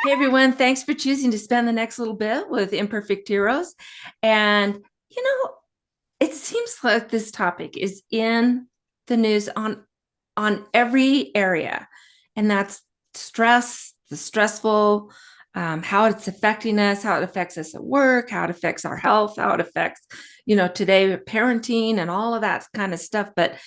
Hey everyone, thanks for choosing to spend the next little bit with Imperfect Heroes. And you know, it seems like this topic is in the news on every area, and that's stress, the stressful, how it's affecting us, how it affects us at work, how it affects our health, how it affects, today parenting and all of that kind of stuff. But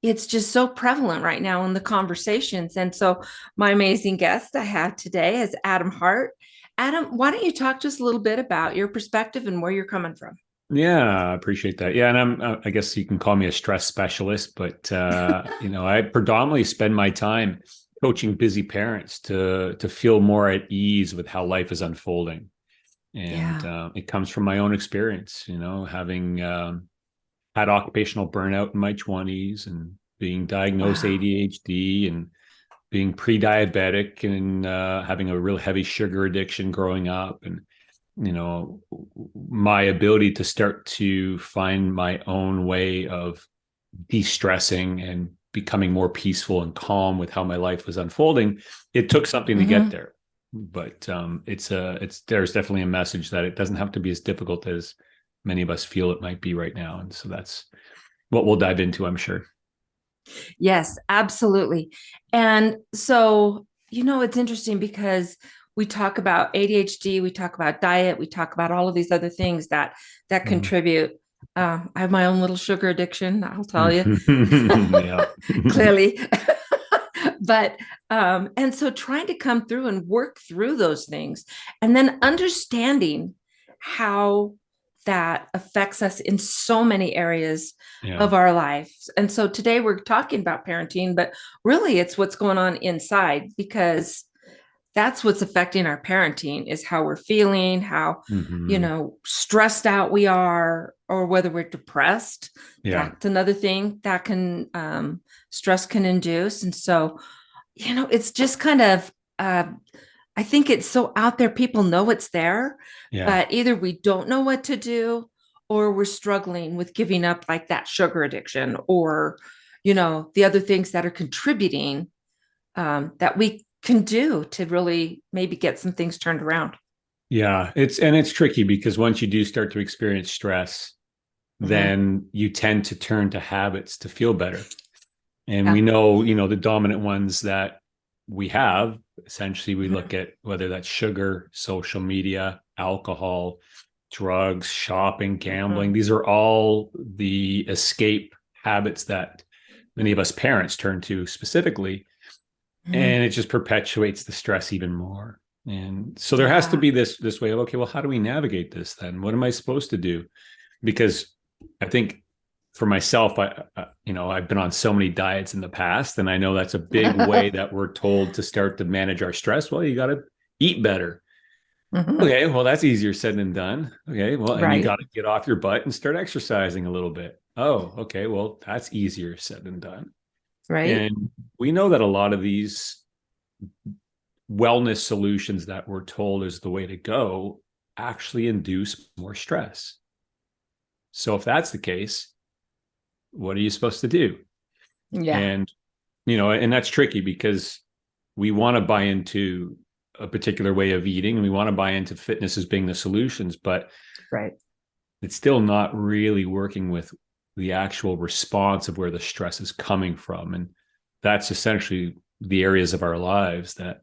it's just so prevalent right now in the conversations. And so, my amazing guest I have today is Adam Hart. Adam, why don't you talk to us a little bit about your perspective and where you're coming from? Yeah, I appreciate that. Yeah, and I guess you can call me a stress specialist, but I predominantly spend my time coaching busy parents to feel more at ease with how life is unfolding. And Yeah. it comes from my own experience, having had occupational burnout in my 20s and being diagnosed Wow. ADHD and being pre-diabetic and having a real heavy sugar addiction growing up, and my ability to start to find my own way of de-stressing and becoming more peaceful and calm with how my life was unfolding. It took something to get Hmm. there, but it's there's definitely a message that it doesn't have to be as difficult as many of us feel it might be right now, and so that's what we'll dive into, I'm sure. Yes, absolutely. And so, it's interesting because we talk about ADHD, we talk about diet, we talk about all of these other things that Mm. contribute. I have my own little sugar addiction, I'll tell you, Yeah. clearly. But and so trying to come through and work through those things and then understanding how that affects us in so many areas Yeah. of our lives. And so today we're talking about parenting, but really it's what's going on inside, because that's what's affecting our parenting is how we're feeling, how, Hmm. stressed out we are, or whether we're depressed. Yeah. That's another thing that can, stress can induce. And so, it's just kind of, I think it's so out there, people know it's there, Yeah. but either we don't know what to do, or we're struggling with giving up like that sugar addiction, or, the other things that are contributing, that we can do to really maybe get some things turned around. Yeah, it's tricky because once you do start to experience stress, Hmm. then you tend to turn to habits to feel better. And we Yeah. know, the dominant ones that we have, essentially we look Hmm. at whether that's sugar, social media, alcohol, drugs, shopping, gambling. Hmm. These are all the escape habits that many of us parents turn to specifically, Hmm. and it just perpetuates the stress even more. And so there has to Yeah. be this way of, okay, well, how do we navigate this then? What am I supposed to do? Because I think for myself, I've been on so many diets in the past, and I know that's a big way that we're told to start to manage our stress. Well, you got to eat better. Hmm. Okay, well, that's easier said than done. Okay, well, and you got Right. to get off your butt and start exercising a little bit. Oh, okay, well, that's easier said than done. Right. And we know that a lot of these wellness solutions that we're told is the way to go actually induce more stress. So if that's the case, what are you supposed to do? Yeah. And and that's tricky because we want to buy into a particular way of eating and we want to buy into fitness as being the solutions, but Right. it's still not really working with the actual response of where the stress is coming from. And that's essentially the areas of our lives that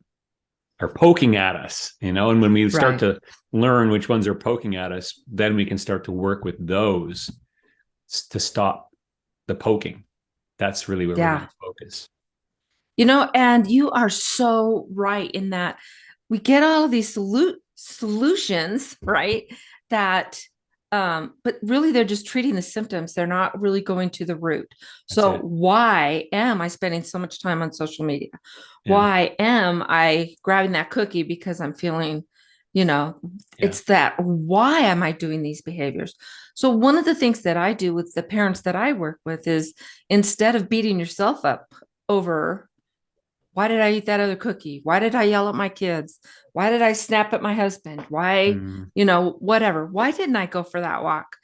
are poking at us, and when we start Right. to learn which ones are poking at us, then we can start to work with those to stop the poking. That's really where we're going Yeah. to focus. And you are so right in that we get all of these solutions, right? That, but really they're just treating the symptoms. They're not really going to the root. That's So it. why am I spending so much time on social media? Yeah. Why am I grabbing that cookie because I'm feeling, you know, Yeah. it's that why am I doing these behaviors? So one of the things that I do with the parents that I work with is, instead of beating yourself up over, why did I eat that other cookie? Why did I yell at my kids? Why did I snap at my husband? Why, Mm, whatever. Why didn't I go for that walk?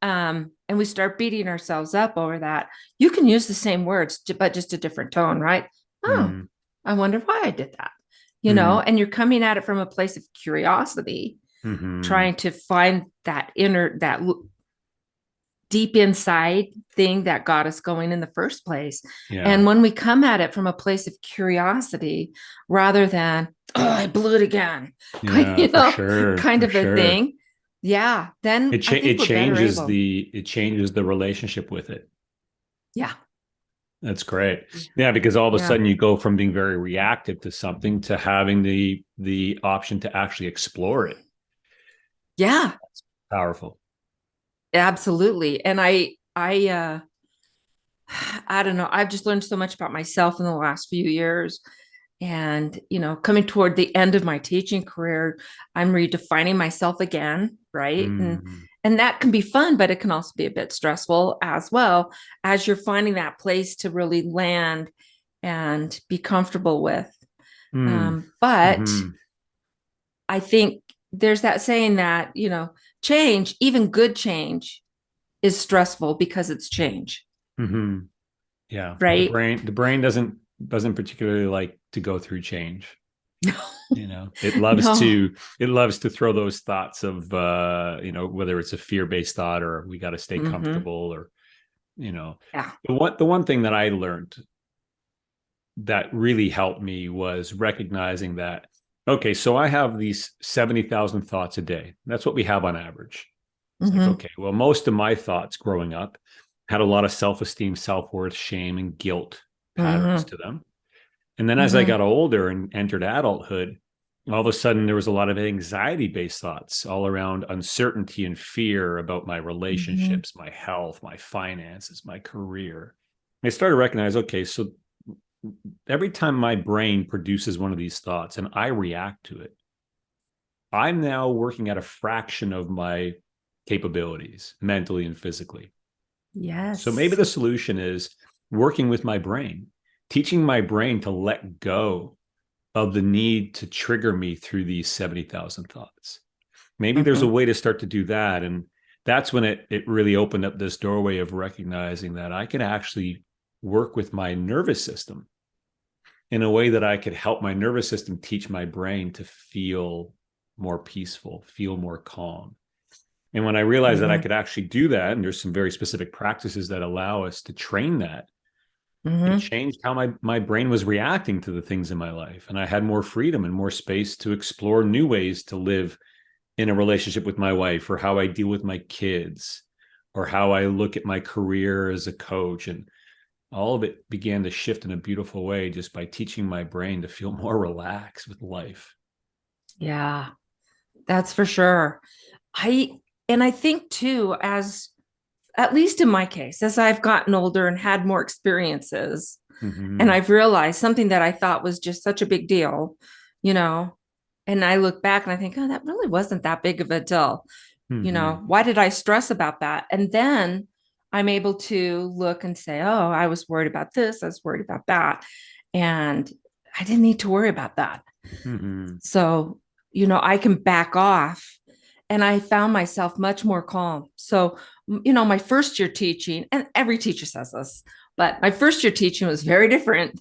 And we start beating ourselves up over that. You can use the same words, but just a different tone, right? Oh, mm, I wonder why I did that. Mm. and you're coming at it from a place of curiosity, Hmm. trying to find that deep inside thing that got us going in the first place. Yeah. And when we come at it from a place of curiosity rather than, oh, I blew it again, Yeah, for sure. kind For of a sure. thing. Yeah. Then I It think we're better changes able. the relationship with it. Yeah. That's great. Yeah, because all of a Yeah. sudden you go from being very reactive to something to having the option to actually explore it. Yeah. Powerful. Absolutely. And I don't know. I've just learned so much about myself in the last few years. And, coming toward the end of my teaching career, I'm redefining myself again, right? Mm. And that can be fun, but it can also be a bit stressful as well as you're finding that place to really land and be comfortable with. Mm. But Hmm. I think there's that saying that, change, even good change, is stressful because it's change, Hmm. Yeah. right? The brain doesn't particularly like to go through change. You know, No. it loves to throw those thoughts of whether it's a fear-based thought or we got to stay Mm-hmm. comfortable or you know Yeah. the one thing that I learned that really helped me was recognizing that, okay, so I have these 70,000 thoughts a day. That's what we have on average. It's like, Mm-hmm. okay, well, most of my thoughts growing up had a lot of self-esteem, self-worth, shame, and guilt patterns Mm-hmm. to them. And then as I Mm-hmm. got older and entered adulthood, all of a sudden there was a lot of anxiety based thoughts all around uncertainty and fear about my Mm-hmm. relationships, my health, my finances, my career. I started to recognize, okay, so every time my brain produces one of these thoughts and I react to it, I'm now working at a fraction of my capabilities mentally and physically. So maybe Yes. the solution is working with my brain, teaching my brain to let go of the need to trigger me through these 70,000 thoughts. Maybe there's a Mm-hmm. way to start to do that. And that's when it really opened up this doorway of recognizing that I can actually work with my nervous system in a way that I could help my nervous system teach my brain to feel more peaceful, feel more calm. And when I realized that I Mm-hmm. could actually do that, and there's some very specific practices that allow us to train that, it Mm-hmm. changed how my brain was reacting to the things in my life. And I had more freedom and more space to explore new ways to live in a relationship with my wife, or how I deal with my kids, or how I look at my career as a coach. And all of it began to shift in a beautiful way just by teaching my brain to feel more relaxed with life. Yeah, that's for sure. I and I think too, as at least in my case, as I've gotten older and had more experiences, and Mm-hmm. I've realized something that I thought was just such a big deal, you know, and I look back and I think, oh, that really wasn't that big of a deal. Mm-hmm. Why did I stress about that? And then I'm able to look and say, oh, I was worried about this, I was worried about that. And I didn't need to worry about that. Mm-hmm. So, I can back off. And I found myself much more calm. So, my first year teaching, and every teacher says this, but my first year teaching was very different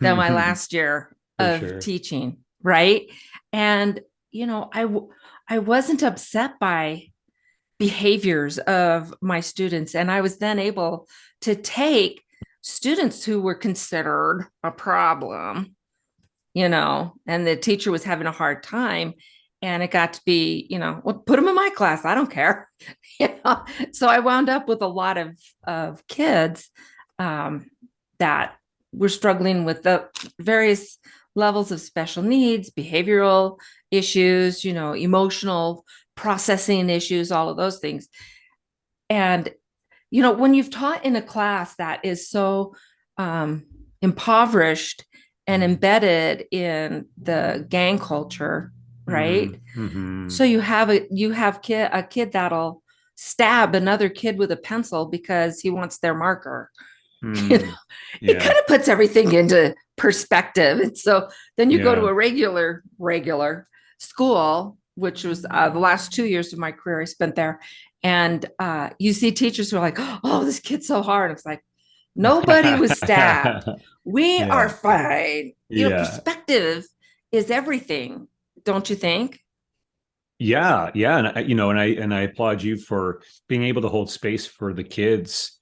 than my last year For of sure. teaching. Right. And, I wasn't upset by behaviors of my students. And I was then able to take students who were considered a problem, and the teacher was having a hard time. And it got to be, well, put them in my class. I don't care. So I wound up with a lot of kids um, that were struggling with the various levels of special needs, behavioral issues, emotional processing issues, all of those things. And, when you've taught in a class that is so impoverished and embedded in the gang culture, right? Mm-hmm. So a kid that'll stab another kid with a pencil because he wants their marker. you know, Mm. it kind Yeah. of puts everything into perspective. And so then you go to Yeah. a regular school, which was the last 2 years of my career I spent there. And you see teachers who are like, oh, this kid's so hard. It's like, nobody was stabbed. We are Yeah. fine. Yeah. Perspective is everything, don't you think? Yeah, yeah, and I applaud you for being able to hold space for the kids.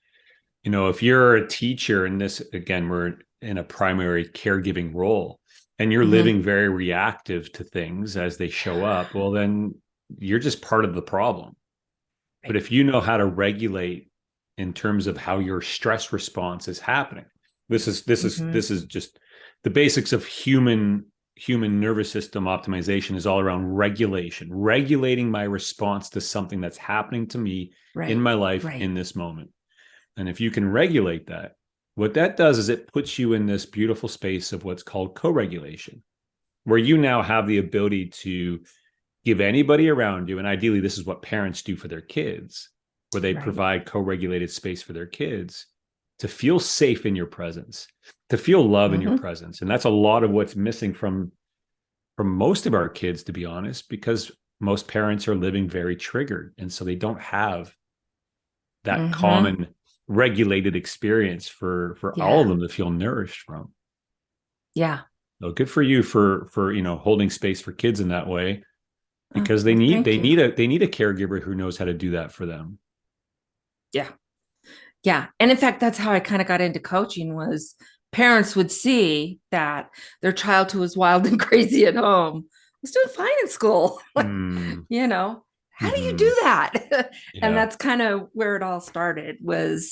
If you're a teacher, and this again, we're in a primary caregiving role, and you're Mm-hmm. living very reactive to things as they show up, well, then you're just part of the problem. But Right. if you know how to regulate in terms of how your stress response is happening, Mm-hmm. this is just the basics of human nervous system optimization is all around regulation, regulating my response to something that's happening to me in Right. my life Right. in this moment. And if you can regulate that, what that does is it puts you in this beautiful space of what's called co-regulation, where you now have the ability to give anybody around you, and ideally this is what parents do for their kids, where they Right. provide co-regulated space for their kids to feel safe in your presence, to feel love in your Mm-hmm. presence. And that's a lot of what's missing from most of our kids, to be honest, because most parents are living very triggered, and so they don't have that Mm-hmm. common regulated experience for all of Yeah. them to feel nourished from. Yeah. So good for you for holding space for kids in that way, Oh, because they well, need thank they you. need a they need a caregiver who knows how to do that for them. Yeah. Yeah. And in fact, that's how I kind of got into coaching was parents would see that their child who was wild and crazy at home was doing fine in school. Mm, you know, how do you hmm. do that? And Yeah, that's kind of where it all started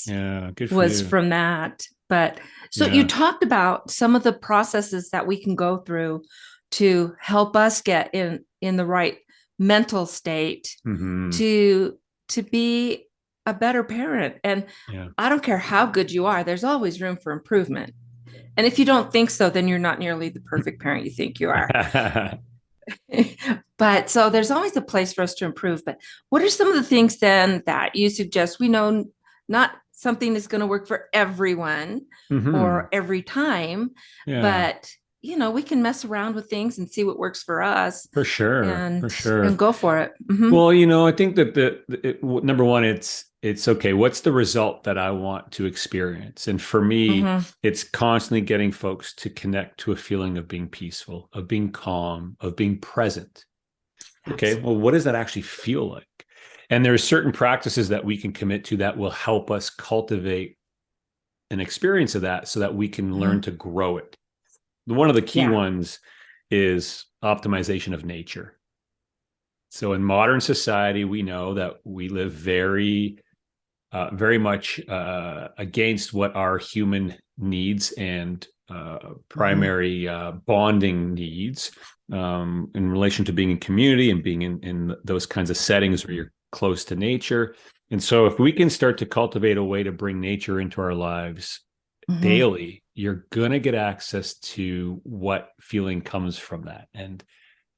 yeah, good for was you. from that. But so you Yeah. talked about some of the processes that we can go through to help us get in the right mental state Hmm. to be a better parent. And Yeah. I don't care how good you are, there's always room for improvement. And if you don't think so, then you're not nearly the perfect parent you think you are. But so there's always a place for us to improve. But what are some of the things then that you suggest? We know not something is going to work for everyone Hmm. or every time, Yeah, but we can mess around with things and see what works for us for sure, for and sure. go for it. Mm-hmm. Well, I think that number one, it's okay. What's the result that I want to experience? And for me, Mm-hmm. it's constantly getting folks to connect to a feeling of being peaceful, of being calm, of being present. Okay, well, Absolutely. what does that actually feel like? And there are certain practices that we can commit to that will help us cultivate an experience of that so that we can learn Mm-hmm. to grow it. One of the key Yeah. ones is optimization of nature. So in modern society, we know that we live very much against what our human needs and Mm-hmm. primary bonding needs in relation to being in community and being in those kinds of settings where you're close to nature. And so if we can start to cultivate a way to bring nature into our lives Mm-hmm. daily, you're going to get access to what feeling comes from that. And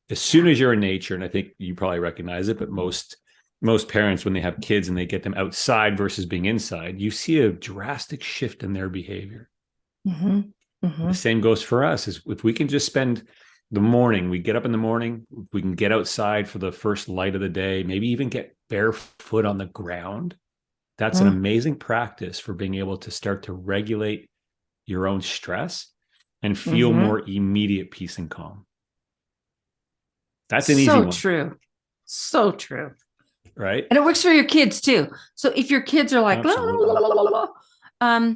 as soon Yeah. as you're in nature, and I think you probably recognize it, but most parents, when they have kids and they get them outside versus being inside, you see a drastic shift in their behavior. Mm-hmm. Mm-hmm. The same goes for us. Is if we can just spend the morning, we get up in the morning, we can get outside for the first light of the day, maybe even get barefoot on the ground. That's an Mm-hmm. amazing practice for being able to start to regulate your own stress and feel Mm-hmm. more immediate peace and calm. That's an easy So one, true. So true. right? And it works for your kids too. So if your kids are like, la, la, la, Absolutely. la, la, la,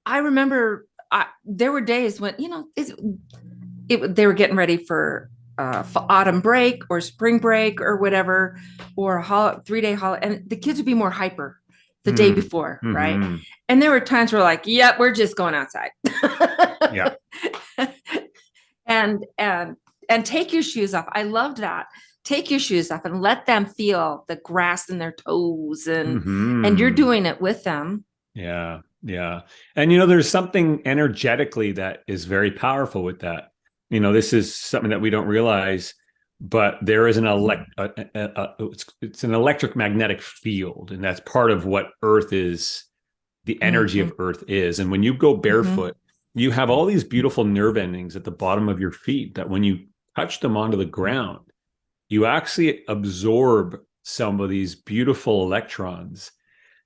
I remember there were days when, they were getting ready for autumn break or spring break or whatever, or 3-day holiday. And the kids would be more hyper the day Mm. before. Right. Hmm. And there were times where like, yep, we're just going outside. Yeah. and and take your shoes off. I loved that. Take your shoes off and let them feel the grass in their toes, and you're Hmm. doing it with them. Yeah. Yeah. And there's something energetically that is very powerful with that. This is something that we don't realize, but there is it's an electric magnetic field, and that's part of what Earth is, the energy Mm-hmm. of Earth is. And when you go Mm-hmm. barefoot, you have all these beautiful nerve endings at the bottom of your feet that when you touch them onto the ground, you actually absorb some of these beautiful electrons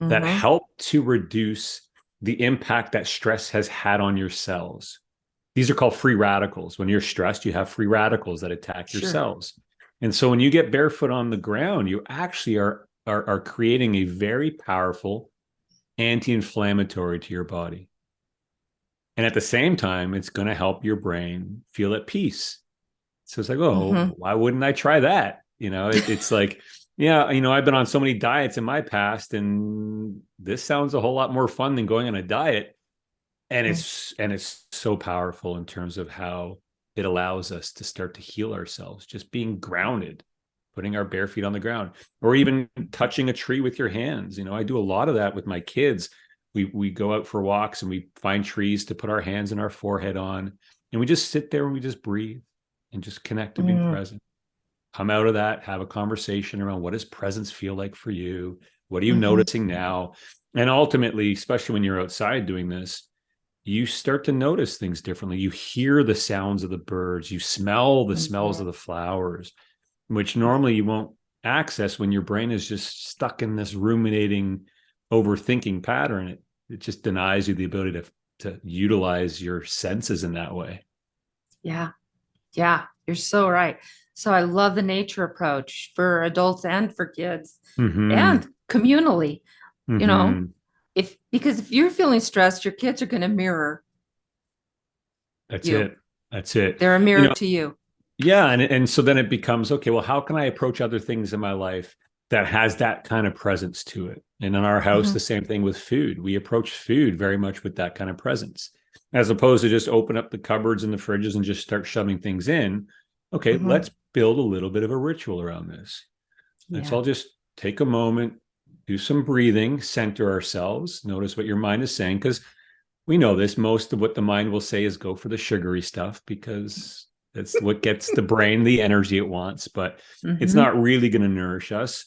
that Mm-hmm. help to reduce the impact that stress has had on your cells. these are called free radicals. When you're stressed, you have free radicals that attack your Sure. cells. And so when you get barefoot on the ground, you actually are creating a very powerful anti-inflammatory to your body. And at the same time, it's going to help your brain feel at peace. So it's like, oh, Hmm. why wouldn't I try that? It's like, yeah, I've been on so many diets in my past, and this sounds a whole lot more fun than going on a diet. And it's so powerful in terms of how it allows us to start to heal ourselves, just being grounded, putting our bare feet on the ground, or even touching a tree with your hands. I do a lot of that with my kids. We go out for walks and we find trees to put our hands and our forehead on, and we just sit there and we just breathe and just connect to being Mm-hmm. present. Come out of that, have a conversation around what does presence feel like for you? What are you noticing now? And ultimately, especially when you're outside doing this, you start to notice things differently. You hear the sounds of the birds, you smell the smells of the flowers, which normally you won't access when your brain is just stuck in this ruminating, overthinking pattern. It just denies you the ability to utilize your senses in that way. Yeah. Yeah. You're so right. So I love the nature approach for adults and for kids Mm-hmm. and communally, you know, Mm-hmm. because if you're feeling stressed, your kids are going to mirror That's you. it. That's it. They're a You mirror know, to you. yeah. And so then it becomes, okay, well, how can I approach other things in my life that has that kind of presence to it? And in our house, the Hmm. same thing with food. We approach food very much with that kind of presence, as opposed to just open up the cupboards and the fridges and just start shoving things in. Okay, Hmm. let's build a little bit of a ritual around this. Let's Yeah. all just take a moment, do some breathing, center ourselves, notice what your mind is saying, because we know this. Most of what the mind will say is go for the sugary stuff because that's what gets the brain the energy it wants, but it's Hmm. not really going to nourish us.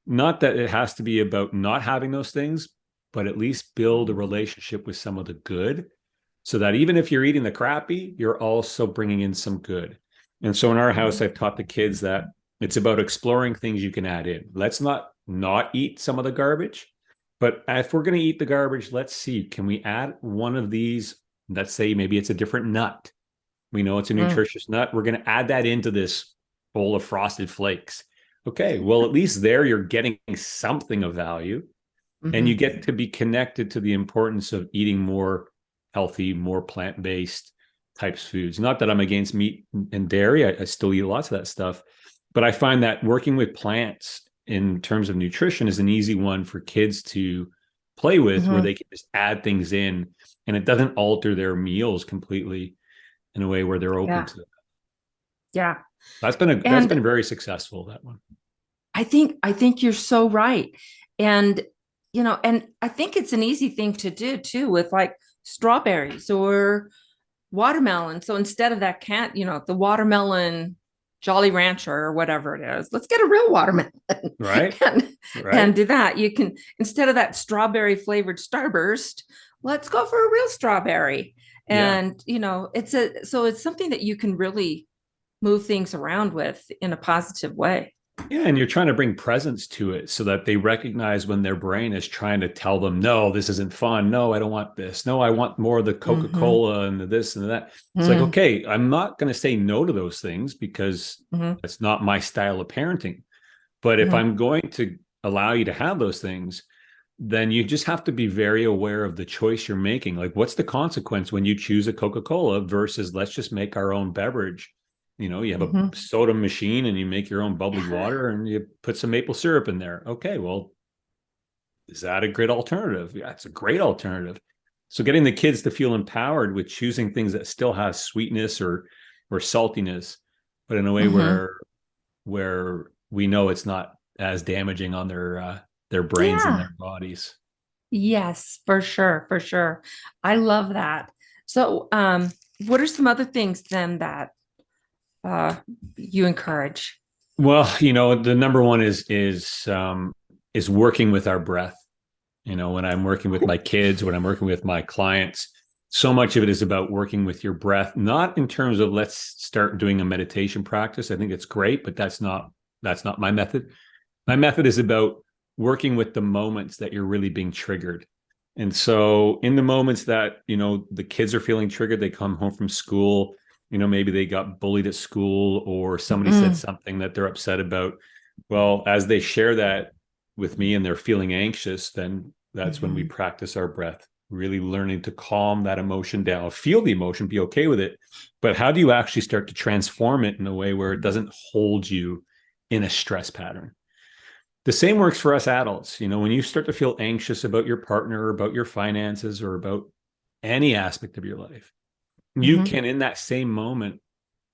Not that it has to be about not having those things, but at least build a relationship with some of the good so that even if you're eating the crappy, you're also bringing in some good. And so in our house, I've taught the kids that it's about exploring things you can add in. Let's not eat some of the garbage, but if we're going to eat the garbage, let's see, can we add one of these? Let's say maybe it's a different nut. We know it's a Mm. nutritious nut. We're going to add that into this bowl of frosted flakes. Okay, well, at least there you're getting something of value, and you Hmm. get to be connected to the importance of eating more healthy, more plant-based types foods. Not that I'm against meat and dairy. I still eat lots of that stuff, but I find that working with plants in terms of nutrition is an easy one for kids to play with, where Hmm. they can just add things in and it doesn't alter their meals completely in a way where they're open Yeah. to it. Yeah. That's And been very successful, that one. I think you're so right. And and I think it's an easy thing to do too with like strawberries or watermelon. So instead of that can't, the watermelon Jolly Rancher or whatever it is, let's get a real watermelon Right? and Right? do that. You can, instead of that strawberry flavored Starburst, let's go for a real strawberry. Yeah. And it's something that you can really move things around with in a positive way. Yeah, and you're trying to bring presence to it so that they recognize when their brain is trying to tell them, no, this isn't fun. No, I don't want this. No, I want more of the Mm-hmm. Coca-Cola and the this and that. It's like, Mm-hmm. okay, I'm not going to say no to those things because that's not my style of parenting. But if Mm-hmm. I'm going to allow you to have those things, then you just have to be very aware of the choice you're making. Like, what's the consequence when you choose a Coca-Cola versus let's just make our own beverage? You have a Mm-hmm. soda machine and you make your own bubbly water and you put some maple syrup in there. Okay, well, is that a great alternative? Yeah, it's a great alternative. So getting the kids to feel empowered with choosing things that still have sweetness or saltiness, but in a way Mm-hmm. where we know it's not as damaging on their brains and Yeah. their bodies. Yes, for sure, for sure. I love that. So, what are some other things then that uh, you encourage? Well, the number one is working with our breath. When I'm working with my kids, when I'm working with my clients, so much of it is about working with your breath, not in terms of let's start doing a meditation practice. I think it's great, but that's not my method. My method is about working with the moments that you're really being triggered. And so in the moments that, the kids are feeling triggered, they come home from school, maybe they got bullied at school or somebody said Mm, something that they're upset about. Well, as they share that with me and they're feeling anxious, then that's when we mhm, practice our breath, really learning to calm that emotion down, feel the emotion, be okay with it. But how do you actually start to transform it in a way where it doesn't hold you in a stress pattern? The same works for us adults. When you start to feel anxious about your partner, or about your finances, or about any aspect of your life, you mhm. can, in that same moment,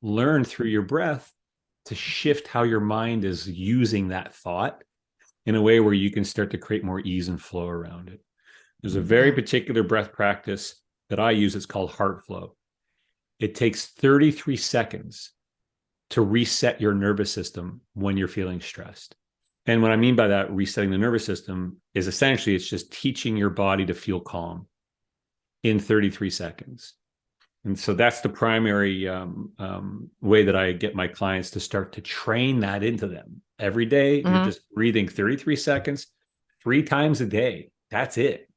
learn through your breath to shift how your mind is using that thought in a way where you can start to create more ease and flow around it. There's a very Yeah. particular breath practice that I use. It's called heart flow. It takes 33 seconds to reset your nervous system when you're feeling stressed. And what I mean by that, resetting the nervous system, is essentially it's just teaching your body to feel calm in 33 seconds. And so that's the primary way that I get my clients to start to train that into them. Every day, you're Mhm. just breathing 33 seconds, 3 times a day. That's it.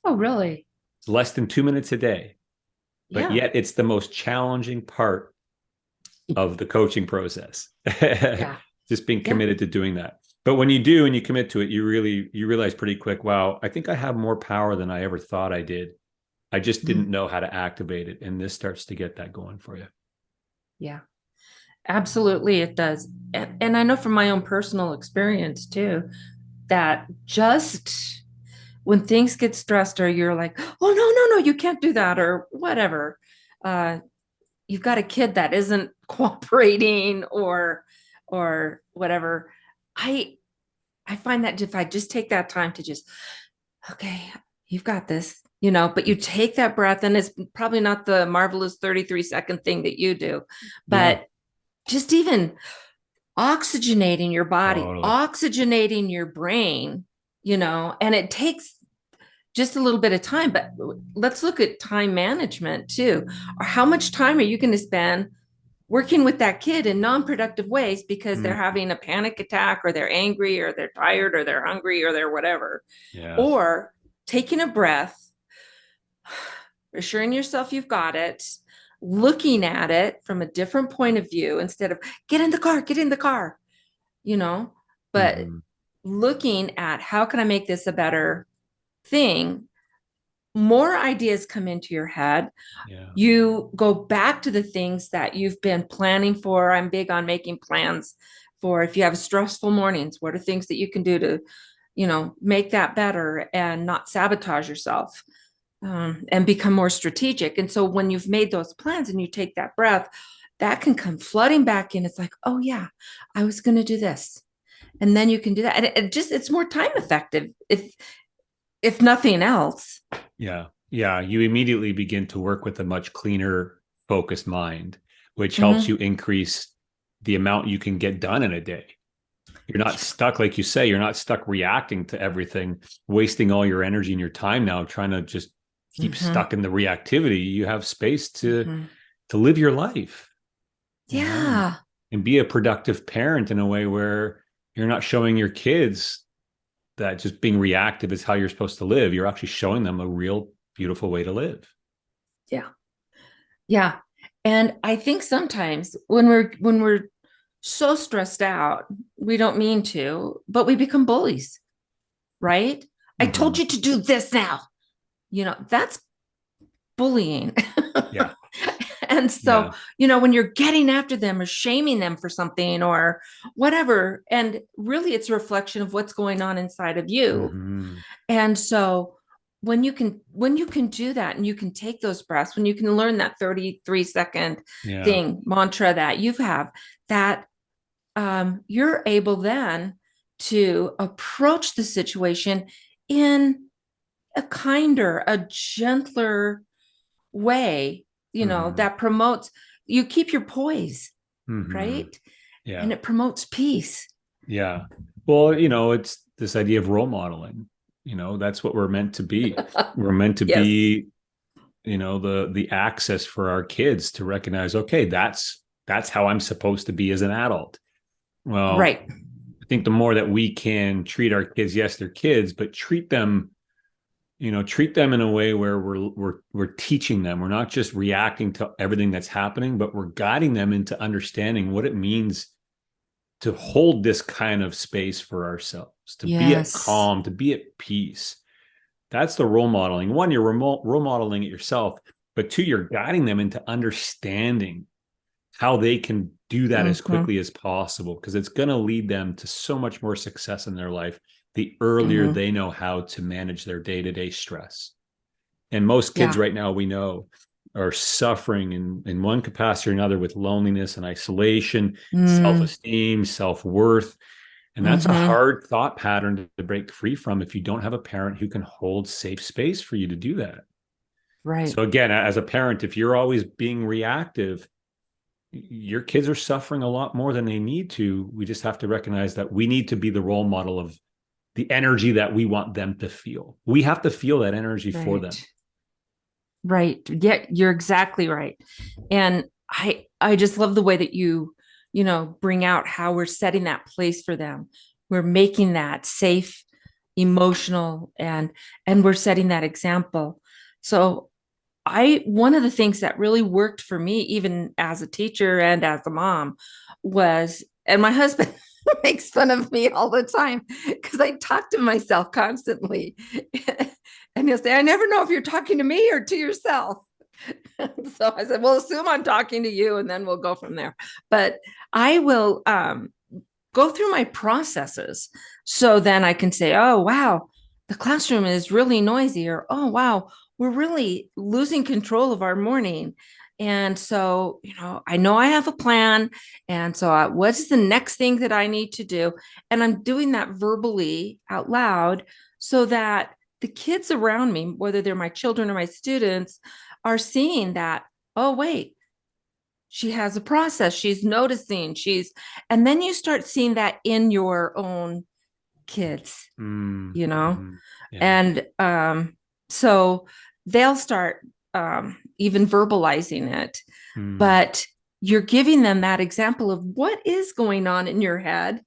Oh, really? It's less than 2 minutes a day, but Yeah. yet it's the most challenging part of the coaching process. Yeah. Just being Yeah. committed to doing that. But when you do and you commit to it, you realize pretty quick, wow, I think I have more power than I ever thought I did. I just didn't Mhm. know how to activate it. And this starts to get that going for you. Yeah. Absolutely, it does. And I know from my own personal experience too, that just when things get stressed or you're like, oh, no, you can't do that or whatever, uh, you've got a kid that isn't cooperating or whatever. I I find that if I just take that time to just, okay, you've got this, but you take that breath, and it's probably not the marvelous 33-second thing that you do, Yeah, but just even oxygenating your body, totally. oxygenating your brain, and it takes just a little bit of time. But let's look at time management too. Or how much time are you going to spend working with that kid in non-productive ways because they're Mm, having a panic attack or they're angry or they're tired or they're hungry or they're whatever? yeah. Or taking a breath, assuring yourself you've got it, looking at it from a different point of view instead of get in the car, you know, but Mm-hmm. looking at how can I make this a better thing? More ideas come into your head. Yeah. You go back to the things that you've been planning for. I'm big on making plans for if you have stressful mornings, what are things that you can do to, make that better and not sabotage yourself, and become more strategic. And so when you've made those plans and you take that breath, that can come flooding back in. It's like, oh yeah, I was going to do this. And then you can do that. And it's more time effective if nothing else. Yeah. Yeah. You immediately begin to work with a much cleaner, focused mind, which helps Mm-hmm. you increase the amount you can get done in a day. You're not stuck, like you say, you're not stuck reacting to everything, wasting all your energy and your time now trying to just keep Mm-hmm. stuck in the reactivity. You have space to Mm-hmm. live your life, and Yeah. be a productive parent in a way where you're not showing your kids that just being reactive is how you're supposed to live. You're actually showing them a real beautiful way to live. Yeah. Yeah. And I think sometimes when we're so stressed out, we don't mean to, but we become bullies, right? I told Mm-hmm. you to do this now. That's bullying. Yeah. And so, Yeah. when you're getting after them or shaming them for something or whatever, and really it's a reflection of what's going on inside of you. Mm-hmm. And so when you can do that and you can take those breaths, when you can learn that 33-second Yeah. thing, mantra that you have, that you're able then to approach the situation in a kinder, a gentler way, Mm-hmm. that promotes, you keep your poise, Mm-hmm. right? And Yeah. it promotes peace. Yeah. Well, it's this idea of role modeling. That's what we're meant to be. We're meant to Yes. be, the access for our kids to recognize, okay, that's how I'm supposed to be as an adult. Well, Right. I think the more that we can treat our kids, yes, they're kids, but treat them treat them in a way where we're teaching them. We're not just reacting to everything that's happening, but we're guiding them into understanding what it means to hold this kind of space for ourselves, to be at Yes. calm, to be at peace. That's the role modeling. One, you're role modeling it yourself, but two, you're guiding them into understanding how they can do that as Mm-hmm. quickly as possible, because it's going to lead them to so much more success in their life the earlier Mm-hmm. they know how to manage their day-to-day stress. And most kids Yeah. right now, we know, are suffering in one capacity or another with loneliness and isolation, Mm. self-esteem, self-worth. And that's a Mm-hmm. hard thought pattern to break free from if you don't have a parent who can hold safe space for you to do that. Right. So again, as a parent, if you're always being reactive, your kids are suffering a lot more than they need to. We just have to recognize that we need to be the role model of the energy that we want them to feel. We have to feel that energy for them. Right. Right. Yeah, you're exactly right. And I just love the way that you bring out how we're setting that place for them. We're making that safe, emotional, and we're setting that example. So I one of the things that really worked for me, even as a teacher and as a mom, was, and my husband makes fun of me all the time because I talk to myself constantly. And he'll say, I never know if you're talking to me or to yourself. So I said, well, assume I'm talking to you and then we'll go from there. But I will go through my processes so then I can say, oh, wow, the classroom is really noisy, or oh, wow, we're really losing control of our morning. And so, I know I have a plan. And so, what's the next thing that I need to do? And I'm doing that verbally out loud so that the kids around me, whether they're my children or my students, are seeing that, oh, wait, she has a process, she's noticing, and then you start seeing that in your own kids, Mm-hmm. Yeah. and so they'll start even verbalizing it, Mm-hmm. but you're giving them that example of what is going on in your head,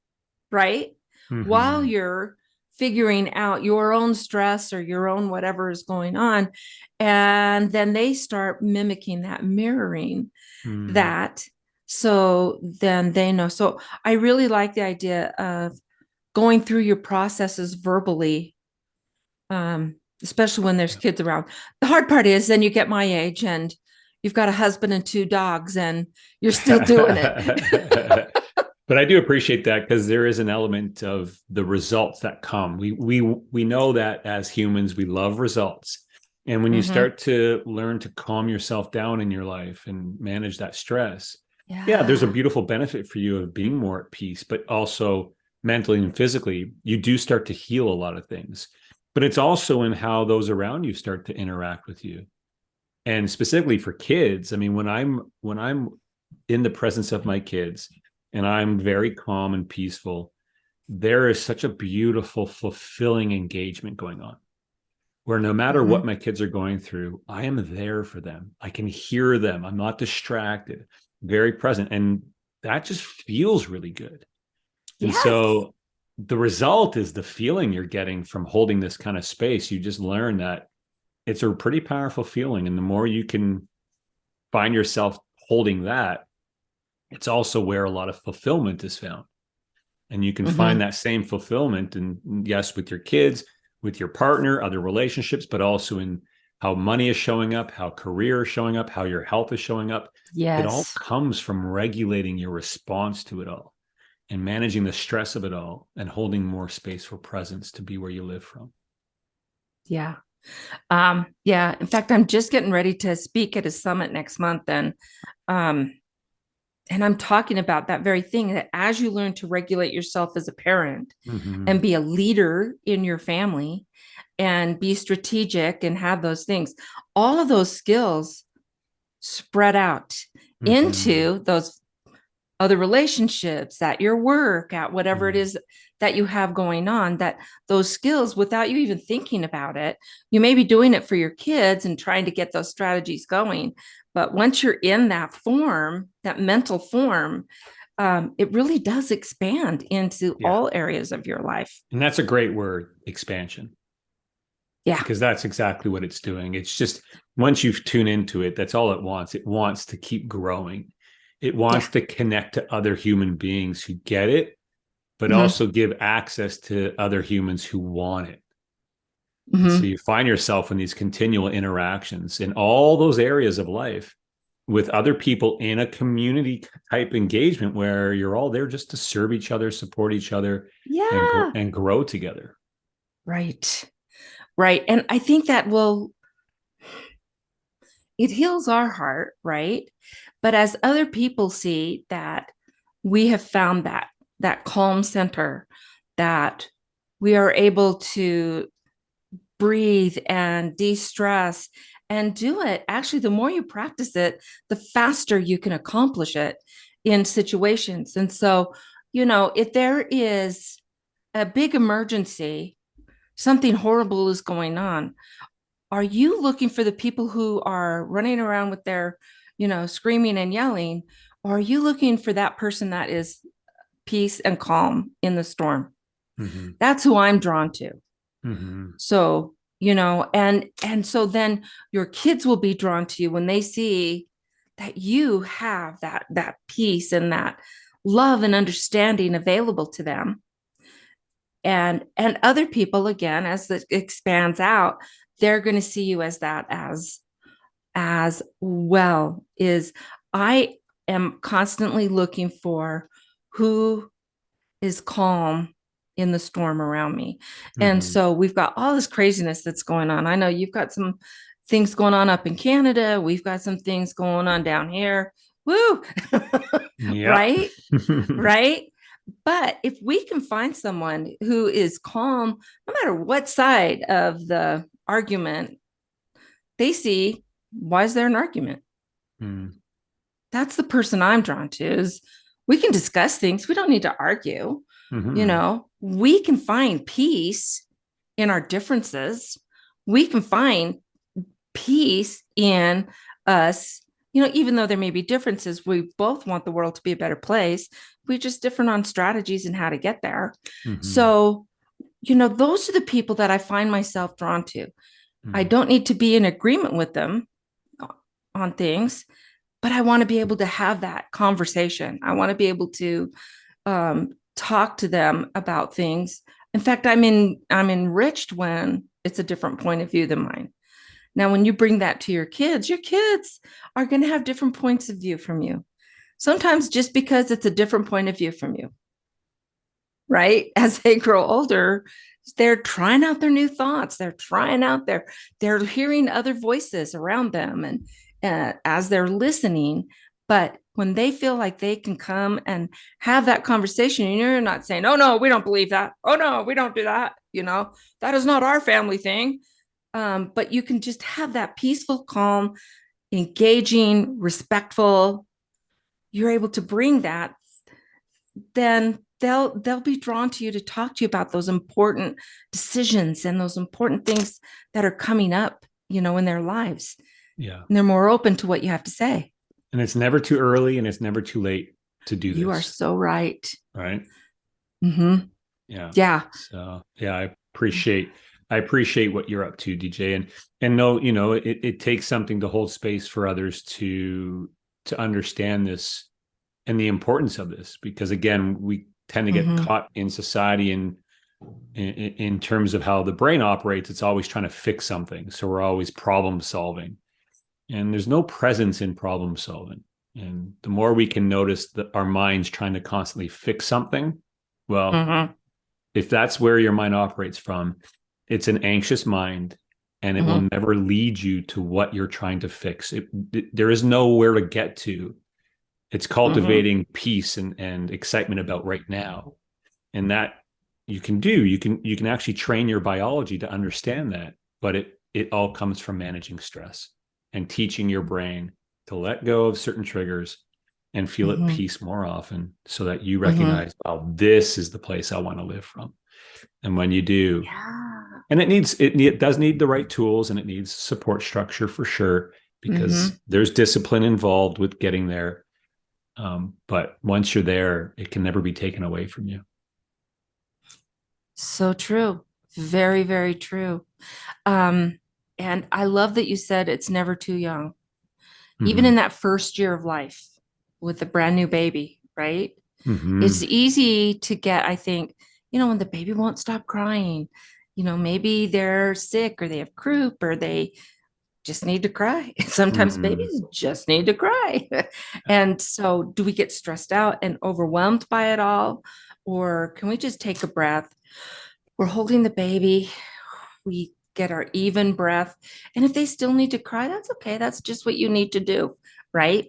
right? While Mm-hmm. you're figuring out your own stress or your own whatever is going on. And then they start mimicking that, mirroring Mm-hmm. that. So then they know. So I really like the idea of going through your processes verbally, especially when there's Yeah. kids around. The hard part is then you get my age and you've got a husband and two dogs and you're still doing it. But I do appreciate that, because there is an element of the results that come. We know that as humans, we love results. And when you Mm-hmm. start to learn to calm yourself down in your life and manage that stress, yeah, there's a Yeah. beautiful benefit for you of being more at peace, but also mentally and physically, you do start to heal a lot of things. But it's also in how those around you start to interact with you. And specifically for kids, I mean, when I'm in the presence of my kids and I'm very calm and peaceful, there is such a beautiful, fulfilling engagement going on, where no matter Mm-hmm. what my kids are going through, I am there for them. I can hear them. I'm not distracted, very present. And that just feels really good. And Yes. so the result is the feeling you're getting from holding this kind of space. You just learn that it's a pretty powerful feeling. And the more you can find yourself holding that, it's also where a lot of fulfillment is found. And you can find Mm-hmm. that same fulfillment, and yes, with your kids, with your partner, other relationships, but also in how money is showing up, how career is showing up, how your health is showing up. It all Yes. comes from regulating your response to it all and managing the stress of it all and holding more space for presence to be where you live from. Yeah. Yeah. In fact, I'm just getting ready to speak at a summit next month, um, and I'm talking about that very thing, that as you learn to regulate yourself as a parent Mm-hmm. and be a leader in your family and be strategic and have those things, all of those skills spread out Mm-hmm. into those other relationships, at your work, at whatever it Mm-hmm. is that you have going on, that those skills, without you even thinking about it, you may be doing it for your kids and trying to get those strategies going. But once you're in that form, that mental form, it really does expand into Yeah. all areas of your life. And that's a great word, expansion. Yeah. because that's exactly what it's doing. It's just once you tune into it, that's all it wants. It wants to keep growing. It wants Yeah. to connect to other human beings who get it, but Hmm. also give access to other humans who want it. And so Hmm. you find yourself in these continual interactions in all those areas of life with other people in a community type engagement where you're all there just to serve each other, support each other, Yeah. and grow together. Right. Right. And I think that it heals our heart, right? But as other people see that we have found that calm center, that we are able to breathe and de-stress and do it. Actually, the more you practice it, the faster you can accomplish it in situations. And so, if there is a big emergency, something horrible is going on, are you looking for the people who are running around with their, screaming and yelling? Or are you looking for that person that is peace and calm in the storm? Mm-hmm. That's who I'm drawn to. Mm-hmm. So, and so then your kids will be drawn to you when they see that you have that peace and that love and understanding available to them. And other people, again, as it expands out, they're going to see you as that as well. Is I am constantly looking for who is calm in the storm around me. And Mm-hmm. so we've got all this craziness that's going on. I know you've got some things going on up in Canada. We've got some things going on down here. Woo! Yep. Right? Right? But if we can find someone who is calm, no matter what side of the argument they see, why is there an argument? Mm-hmm. That's the person I'm drawn to. Is we can discuss things. We don't need to argue. Mm-hmm. We can find peace in our differences. We can find peace in us. Even though there may be differences, we both want the world to be a better place. We're just different on strategies and how to get there. Mm-hmm. So, those are the people that I find myself drawn to. I Mm-hmm. don't need to be in agreement with them on things, but I want to be able to have that conversation. I want to be able to talk to them about things. In fact, I'm enriched when it's a different point of view than mine. Now, when you bring that to your kids are going to have different points of view from you. Sometimes just because it's a different point of view from you, right? As they grow older, they're trying out their new thoughts. They're hearing other voices around them, and as they're listening. But when they feel like they can come and have that conversation, and you're not saying, "Oh no, we don't believe that. Oh no, we don't do that." That is not our family thing. But you can just have that peaceful, calm, engaging, respectful. You're able to bring that, then they'll be drawn to you to talk to you about those important decisions and those important things that are coming up, in their lives. Yeah. And they're more open to what you have to say. And it's never too early and it's never too late to do You are this. so right. Right. Mm-hmm. Yeah. Yeah. So yeah, I appreciate what you're up to, DJ. And no, it takes something to hold space for others to understand this and the importance of this, because again, we tend to get Mm-hmm. caught in society and in terms of how the brain operates. It's always trying to fix something. So we're always problem solving. And there's no presence in problem solving. And the more we can notice that our minds trying to constantly fix something, well, Mm-hmm. if that's where your mind operates from, it's an anxious mind and it will Mm-hmm. never lead you to what you're trying to fix. There is nowhere to get to. It's Mm-hmm. cultivating peace and excitement about right now. And that you can actually train your biology to understand that, but it all comes from managing stress and teaching your brain to let go of certain triggers and feel at Mm-hmm. peace more often, so that you Mm-hmm. recognize, oh, this is the place I want to live from. And when you do, Yeah. and it does need the right tools and it needs support structure for sure, Mm-hmm. because there's discipline involved with getting there. But once you're there, it can never be taken away from you. So true. Very, very true. Um, and I love that you said it's never too young, even Hmm. in that first year of life with a brand new baby, right? It's Hmm. easy to get, I think, when the baby won't stop crying, maybe they're sick or they have croup or they just need to cry. Sometimes Hmm. babies just need to cry. And so, do we get stressed out and overwhelmed by it all? Or can we just take a breath? We're holding the baby, we get our even breath. And if they still need to cry, that's okay. That's just what you need to do, right?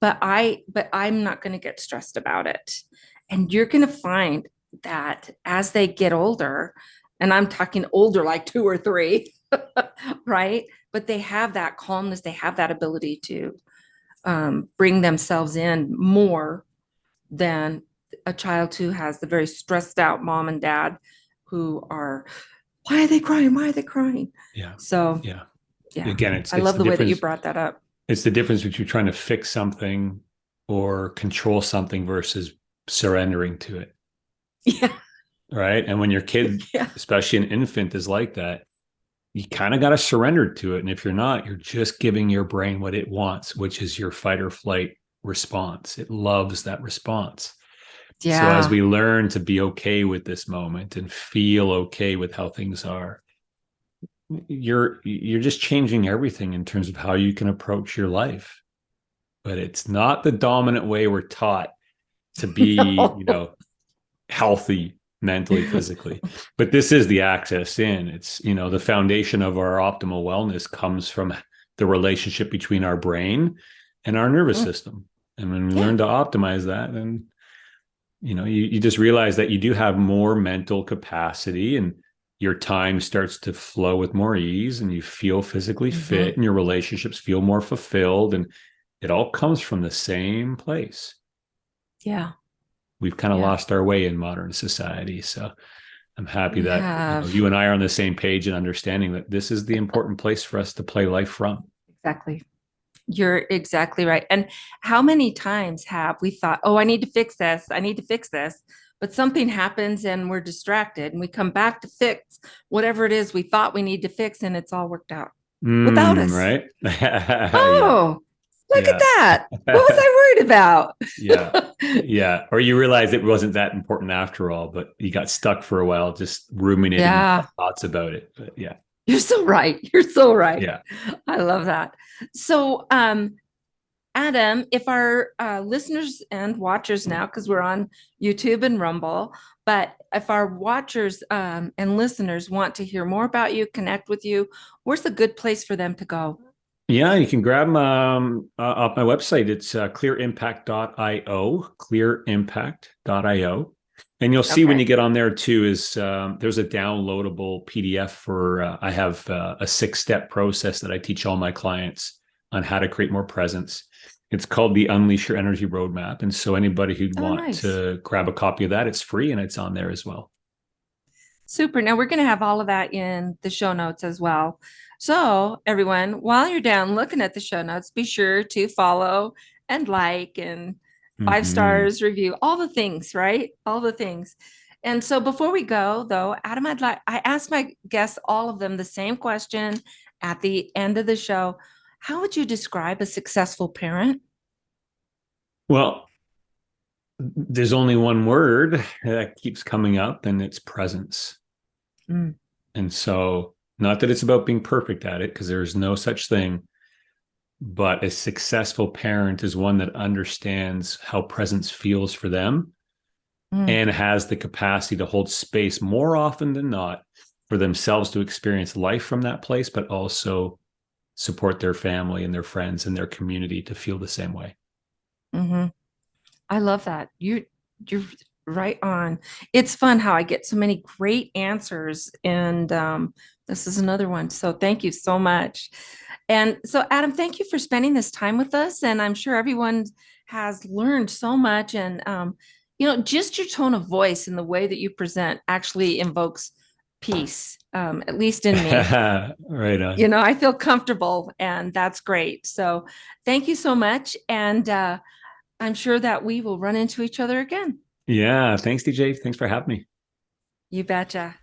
But I'm not going to get stressed about it. And you're going to find that as they get older, and I'm talking older like 2 or 3, right? But they have that calmness, they have that ability to bring themselves in more than a child who has the very stressed out mom and dad who are, why are they crying? Why are they crying? Yeah. So, Yeah. yeah, Again, I it's love the the way that you difference. brought that up. It's the difference between trying to fix something or control something versus surrendering to it. Yeah. Right. And when your kid, Yeah. especially an infant, is like that, you kind of got to surrender to it. And if you're not, you're just giving your brain what it wants, which is your fight or flight response. It loves that response. So as Yeah. we learn to be okay with this moment and feel okay with how things are, you're just changing everything in terms of how you can approach your life. But it's not the dominant way we're taught to be, No. healthy mentally, physically. But this is the access in. It's, the foundation of our optimal wellness comes from the relationship between our brain and our nervous system. And when we Yeah. learn to optimize that, then, you just realize that you do have more mental capacity and your time starts to flow with more ease and you feel physically Mm-hmm. fit and your relationships feel more fulfilled. And it all comes from the same place. Yeah. We've kind of Yeah. lost our way in modern society. So I'm happy We that, have. you and I are on the same page and understanding that this is the important place for us to play life from. Exactly. You're exactly right. And how many times have we thought, oh, I need to fix this. I need to fix this. But something happens and we're distracted and we come back to fix whatever it is we thought we need to fix and it's all worked out without us. Right. Yeah. Oh, look at Yeah. that. What was I worried about? Yeah. Yeah. Or you realize it wasn't that important after all, but you got stuck for a while just ruminating Yeah, thoughts about it. But yeah. you're so right. You're so right. Yeah. I love that. So, Adam, if our listeners and watchers now, because we're on YouTube and Rumble, but if our watchers and listeners want to hear more about you, connect with you, where's a good place for them to go? Yeah, you can grab them off my website. It's clearimpact.io, clearimpact.io. And you'll see when Okay. you get on there too is there's a downloadable PDF for I have a 6-step process that I teach all my clients on how to create more presence. It's called the Unleash Your Energy Roadmap. And so anybody who'd Oh, want nice. to grab a copy of that, it's free and it's on there as well. Super. Now we're going to have all of that in the show notes as well. So, everyone, while you're down looking at the show notes, be sure to follow and like and 5 stars Hmm. review, all the things, right? All the things. And so before we go, though, Adam, I asked my guests all of them the same question at the end of the show. How would you describe a successful parent? Well, there's only one word that keeps coming up, and it's presence. Mm, And so, not that it's about being perfect at it, because there is no such thing, but a successful parent is one that understands how presence feels for them mm, and has the capacity to hold space more often than not for themselves to experience life from that place, but also support their family and their friends and their community to feel the same way. mhm. I love that. You're right on. It's fun how I get so many great answers, and this is another one. So thank you so much. And so, Adam, thank you for spending this time with us. And I'm sure everyone has learned so much. And just your tone of voice and the way that you present actually invokes peace, at least in me. Right on. I feel comfortable, and that's great. So, thank you so much. And I'm sure that we will run into each other again. Yeah. Thanks, DJ. Thanks for having me. You betcha.